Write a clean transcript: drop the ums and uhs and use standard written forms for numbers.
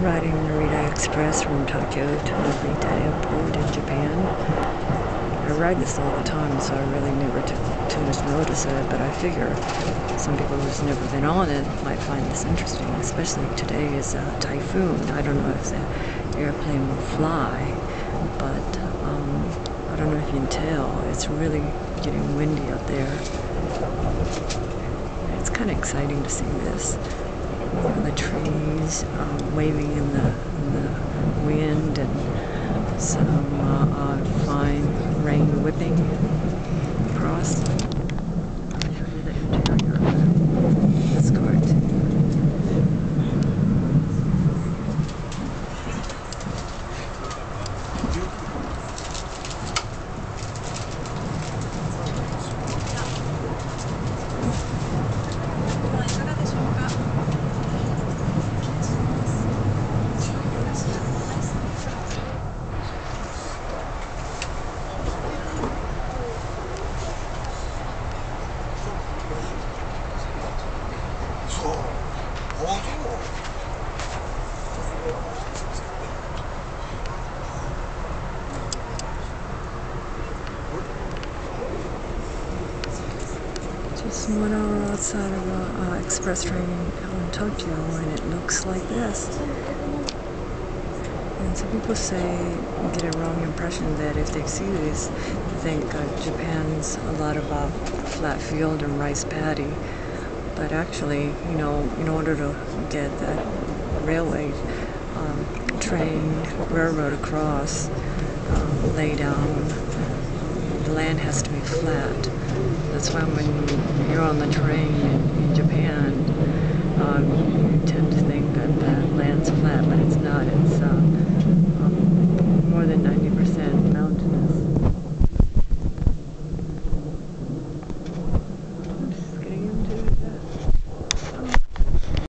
Riding Narita Express from Tokyo to Narita Airport in Japan. I ride this all the time, so I really never to notice it, but I figure some people who's never been on it might find this interesting, especially today is a typhoon. I don't know if the airplane will fly, but I don't know if you can tell. It's really getting windy out there. It's kind of exciting to see this. The trees waving in the wind, and some fine rain whipping across. I'll show you the interior of this cart. Just 1 hour outside of an express train in Tokyo, and it looks like this. And some people say, get a wrong impression that if they see this, they think Japan's a lot about flat field and rice paddy. But actually, you know, in order to get that railway train, railroad across, lay down, the land has to be flat. That's why when you're on the train in Japan, you tend to think that the